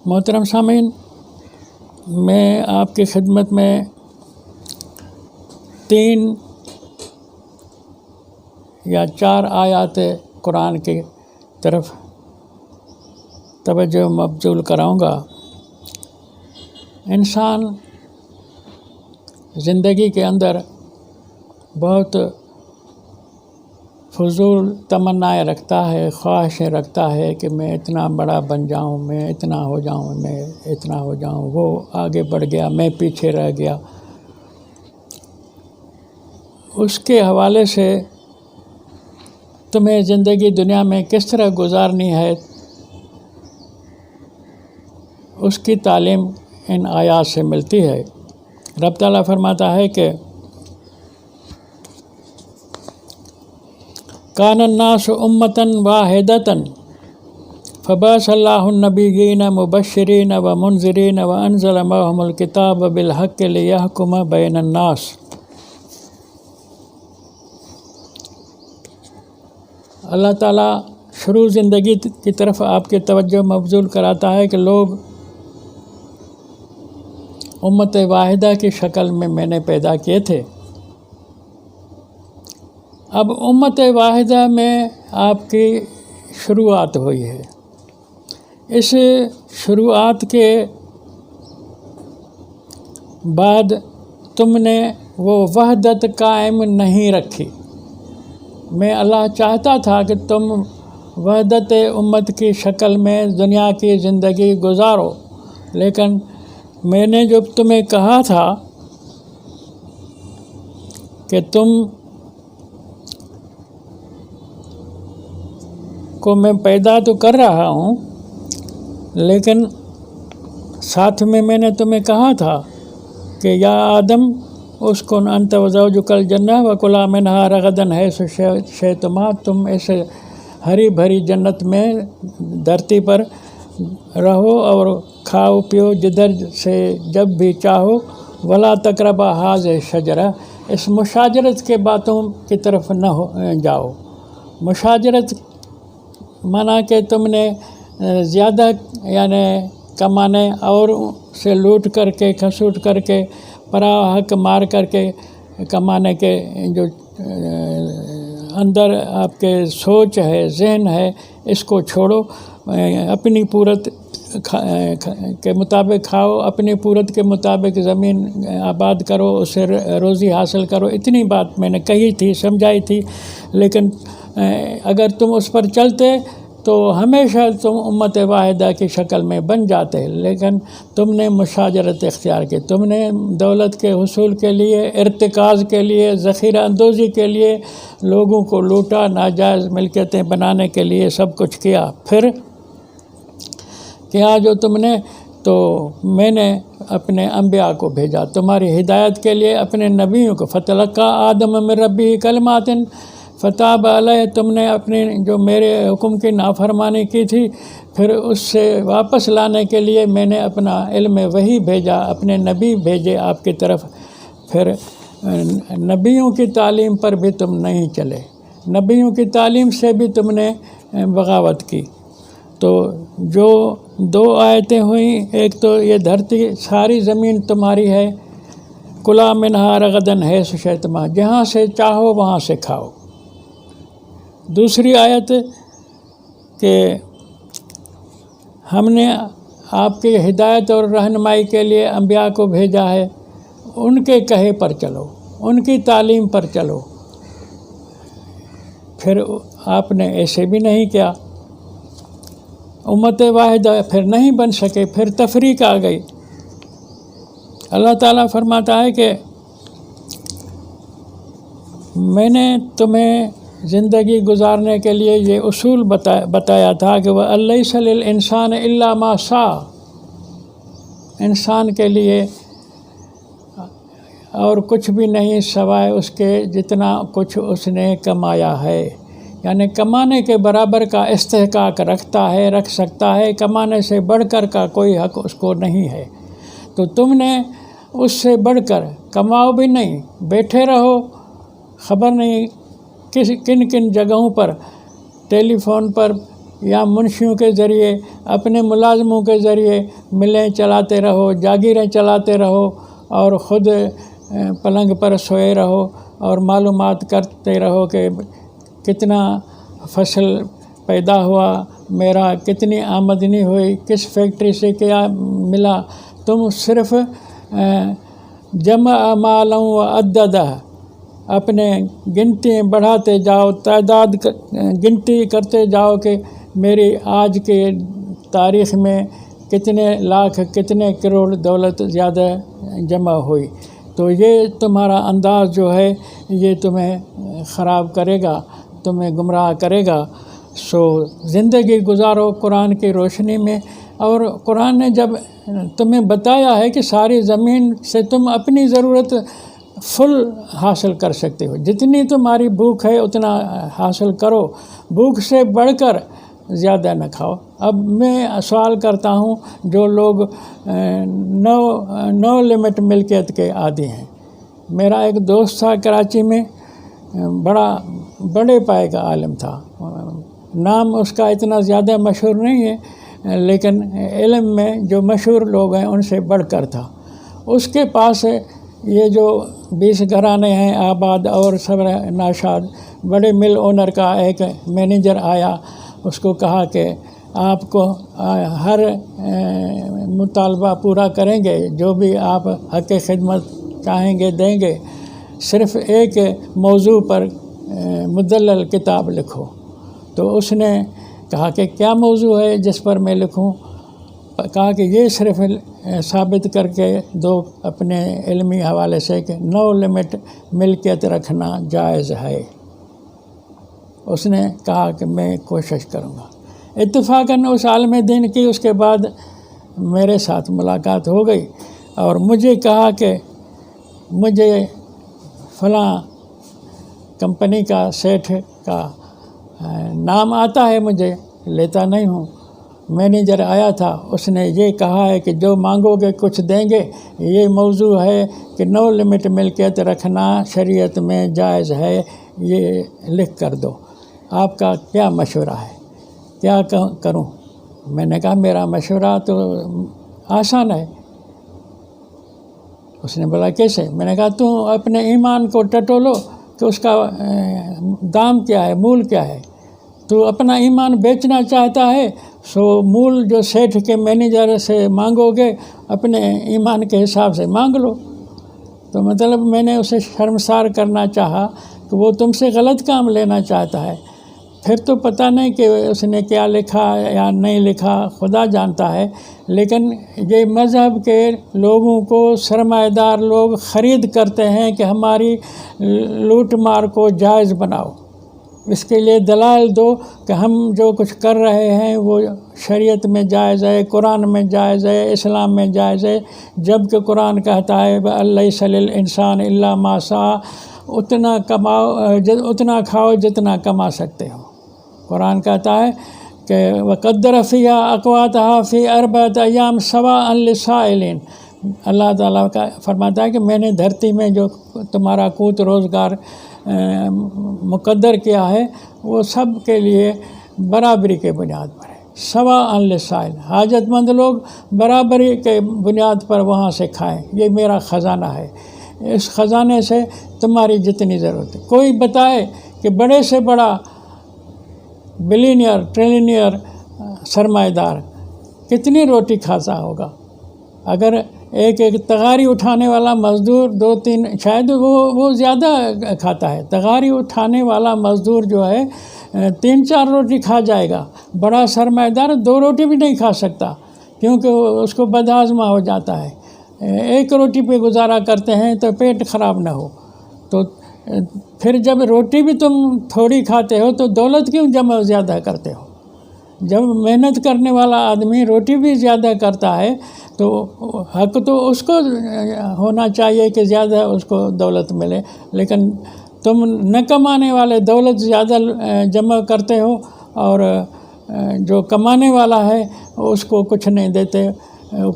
محترم سامعین، میں آپ کی خدمت میں 3 یا 4 آیات قرآن کی طرف توجہ مبذول کراؤں گا۔ انسان زندگی کے اندر بہت فضول تمنائیں رکھتا ہے، خواہشیں رکھتا ہے کہ میں اتنا بڑا بن جاؤں، میں اتنا ہو جاؤں، میں اتنا ہو جاؤں۔ وہ آگے بڑھ گیا، میں پیچھے رہ گیا۔ اس کے حوالے سے تمہیں زندگی دنیا میں کس طرح گزارنی ہے، اس کی تعلیم ان آیات سے ملتی ہے۔ رب تعالیٰ فرماتا ہے کہ کان الناس امۃ واحدۃ فبعث اللہ النبیین مبشرین ومنذرین وانزل معهم الکتاب بالحق لیحکم بین الناس۔ اللہ تعالیٰ شروع زندگی کی طرف آپ کی توجہ مبذول کراتا ہے کہ لوگ امت واحدہ کی شکل میں نے پیدا کیے تھے۔ اب امت واحدہ میں آپ کی شروعات ہوئی ہے۔ اس شروعات کے بعد تم نے وہ وحدت قائم نہیں رکھی۔ میں اللہ چاہتا تھا کہ تم وحدت امت کی شکل میں دنیا کی زندگی گزارو، لیکن میں نے جو تمہیں کہا تھا کہ تم کو میں پیدا تو کر رہا ہوں، لیکن ساتھ میں نے تمہیں کہا تھا کہ یا آدم اسکن انت وزوجک الجنہ وکلا منہا رغدا حیث شئتما، تم ایسے ہری بھری جنت میں دھرتی پر رہو اور کھاؤ پیو جدھر سے جب بھی چاہو، ولا تقربا ھذہ الشجرہ، اس مشاجرت کے باتوں کی طرف نہ جاؤ۔ مشاجرت مانا کہ تم نے زیادہ یعنی کمانے اور سے لوٹ کر کے کھسوٹ کر کے پرایا حق مار کر کے کمانے کے جو اندر آپ کے سوچ ہے، ذہن ہے، اس کو چھوڑو۔ اپنی پورت کے مطابق کھاؤ، اپنی پورت کے مطابق زمین آباد کرو، اسے روزی حاصل کرو۔ اتنی بات میں نے کہی تھی، سمجھائی تھی، لیکن اگر تم اس پر چلتے تو ہمیشہ تم امت واحدہ کی شکل میں بن جاتے، لیکن تم نے مشاجرت اختیار کی۔ تم نے دولت کے حصول کے لیے، ارتکاز کے لیے، ذخیرہ اندوزی کے لیے لوگوں کو لوٹا، ناجائز ملکیتیں بنانے کے لیے سب کچھ کیا۔ پھر کیا جو تم نے، تو میں نے اپنے انبیاء کو بھیجا تمہاری ہدایت کے لیے، اپنے نبیوں کو۔ فتلقی آدم من ربہ کلمات فتاب علیہ، تم نے اپنے جو میرے حکم کی نافرمانی کی تھی، پھر اس سے واپس لانے کے لیے میں نے اپنا علم وحی بھیجا، اپنے نبی بھیجے آپ کی طرف۔ پھر نبیوں کی تعلیم پر بھی تم نہیں چلے، نبیوں کی تعلیم سے بھی تم نے بغاوت کی۔ تو جو 2 آیتیں ہوئیں، ایک تو یہ دھرتی ساری زمین تمہاری ہے، کلا منہا رغدا حیث شئتما، جہاں سے چاہو وہاں سے کھاؤ۔ دوسری آیت کہ ہم نے آپ کی ہدایت اور رہنمائی کے لیے انبیاء کو بھیجا ہے، ان کے کہے پر چلو، ان کی تعلیم پر چلو۔ پھر آپ نے ایسے بھی نہیں کیا، امت واحدہ پھر نہیں بن سکے، پھر تفریق آ گئی۔ اللہ تعالیٰ فرماتا ہے کہ میں نے تمہیں زندگی گزارنے کے لیے یہ اصول بتایا تھا کہ وَلَيْسَ لِلْإِنسَانِ إِلَّا مَا سَعَى، انسان کے لیے اور کچھ بھی نہیں سوائے اس کے جتنا کچھ اس نے کمایا ہے، یعنی کمانے کے برابر کا استحقاق رکھ سکتا ہے، کمانے سے بڑھ کر کا کوئی حق اس کو نہیں ہے۔ تو تم نے اس سے بڑھ کر کماؤ بھی نہیں، بیٹھے رہو، خبر نہیں کن کن جگہوں پر ٹیلی فون پر یا منشیوں کے ذریعے اپنے ملازموں کے ذریعے ملیں چلاتے رہو، جاگیریں چلاتے رہو اور خود پلنگ پر سوئے رہو اور معلومات کرتے رہو کہ کتنا فصل پیدا ہوا، میرا کتنی آمدنی ہوئی، کس فیکٹری سے کیا ملا۔ تم صرف جمع مالا و عددہ، اپنے گنتی بڑھاتے جاؤ، تعداد گنتی کرتے جاؤ کہ میری آج کے تاریخ میں کتنے لاکھ کتنے کروڑ دولت زیادہ جمع ہوئی۔ تو یہ تمہارا انداز جو ہے یہ تمہیں خراب کرے گا، تمہیں گمراہ کرے گا۔ سو زندگی گزارو قرآن کی روشنی میں، اور قرآن نے جب تمہیں بتایا ہے کہ ساری زمین سے تم اپنی ضرورت فل حاصل کر سکتے ہو، جتنی تمہاری بھوک ہے اتنا حاصل کرو، بھوک سے بڑھ کر زیادہ نہ کھاؤ۔ اب میں سوال کرتا ہوں، جو لوگ نو لمٹ ملکیت کے عادی ہیں، میرا ایک دوست تھا کراچی میں، بڑے پائے کا عالم تھا، نام اس کا اتنا زیادہ مشہور نہیں ہے لیکن علم میں جو مشہور لوگ ہیں ان سے بڑھ کر تھا۔ اس کے پاس یہ جو 20 گھرانے ہیں آباد اور سب ناشاد، بڑے مل اونر کا ایک مینیجر آیا، اس کو کہا کہ آپ کو ہر مطالبہ پورا کریں گے، جو بھی آپ حق خدمت چاہیں گے دیں گے، صرف ایک موضوع پر مدلل کتاب لکھو۔ تو اس نے کہا کہ کیا موضوع ہے جس پر میں لکھوں؟ کہا کہ یہ صرف ثابت کر کے دو اپنے علمی حوالے سے کہ 9 لمٹ ملکیت رکھنا جائز ہے۔ اس نے کہا کہ میں کوشش کروں گا۔ اتفاقاً اس عالم دین کی اس کے بعد میرے ساتھ ملاقات ہو گئی اور مجھے کہا کہ مجھے فلاں کمپنی کا سیٹھ کا نام آتا ہے، مجھے لیتا نہیں ہوں۔ مینیجر آیا تھا، اس نے یہ کہا ہے کہ جو مانگو گے کچھ دیں گے، یہ موضوع ہے کہ 9 لمٹ ملکیت رکھنا شریعت میں جائز ہے، یہ لکھ کر دو۔ آپ کا کیا مشورہ ہے؟ کیا کروں؟ میں نے کہا میرا مشورہ تو آسان ہے۔ اس نے بولا کیسے؟ میں نے کہا تم اپنے ایمان کو ٹٹولو کہ اس کا دام کیا ہے، مول کیا ہے۔ تو اپنا ایمان بیچنا چاہتا ہے سو مول جو سیٹھ کے مینیجر سے مانگو گے اپنے ایمان کے حساب سے مانگ لو۔ تو مطلب میں نے اسے شرمسار کرنا چاہا کہ وہ تم سے غلط کام لینا چاہتا ہے۔ پھر تو پتہ نہیں کہ اس نے کیا لکھا یا نہیں لکھا، خدا جانتا ہے، لیکن یہ مذہب کے لوگوں کو سرمایہ دار لوگ خرید کرتے ہیں کہ ہماری لوٹ مار کو جائز بناؤ۔ اس کے لیے دلائل دو کہ ہم جو کچھ کر رہے ہیں وہ شریعت میں جائز ہے، قرآن میں جائز ہے، اسلام میں جائز ہے، جب کہ قرآن کہتا ہے لَيْسَ لِلْإِنسَانِ إِلَّا مَا سَعَىٰ، اتنا کماؤ، اتنا کھاؤ جتنا کما سکتے ہو۔ قرآن کہتا ہے کہ وَقَدَّرَ فِيهَا أَقْوَاتَهَا فِي 4 أَيَّامٍ سَوَاءً لِلسَّائِلِينَ۔ اللہ تعالیٰ کا فرماتا ہے کہ میں نے دھرتی میں جو تمہارا قوت روزگار مقدر کیا ہے وہ سب کے لیے برابری کے بنیاد پر ہے۔ سواء للسائل، حاجت مند لوگ برابری کے بنیاد پر وہاں سے کھائیں، یہ میرا خزانہ ہے، اس خزانے سے تمہاری جتنی ضرورت ہے۔ کوئی بتائے کہ بڑے سے بڑا بلینئر ٹریلینئر سرمایہ دار کتنی روٹی کھاتا ہوگا؟ اگر ایک تغاری اٹھانے والا مزدور 2-3 شاید وہ زیادہ کھاتا ہے، تغاری اٹھانے والا مزدور جو ہے 3-4 روٹی کھا جائے گا، بڑا سرمایہ دار 2 روٹی بھی نہیں کھا سکتا کیونکہ اس کو بدہضمہ ہو جاتا ہے۔ 1 روٹی پہ گزارا کرتے ہیں تو پیٹ خراب نہ ہو۔ تو پھر جب روٹی بھی تم تھوڑی کھاتے ہو تو دولت کیوں جمع زیادہ کرتے ہو؟ جب محنت کرنے والا آدمی روٹی بھی زیادہ کرتا ہے تو حق تو اس کو ہونا چاہیے کہ زیادہ اس کو دولت ملے، لیکن تم نہ کمانے والے دولت زیادہ جمع کرتے ہو اور جو کمانے والا ہے اس کو کچھ نہیں دیتے۔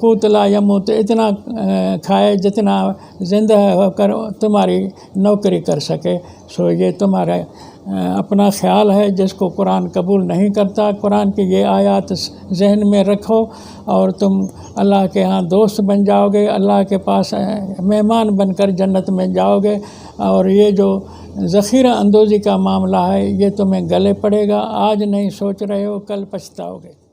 قوت لا یموت، اتنا کھائے جتنا زندہ ہو کر تمہاری نوکری کر سکے۔ سو یہ تمہارے اپنا خیال ہے جس کو قرآن قبول نہیں کرتا، قرآن کی یہ آیات ذہن میں رکھو اور تم اللہ کے ہاں دوست بن جاؤ گے، اللہ کے پاس مہمان بن کر جنت میں جاؤ گے، اور یہ جو ذخیرہ اندوزی کا معاملہ ہے یہ تمہیں گلے پڑے گا، آج نہیں سوچ رہے ہو کل پچھتاؤ گے۔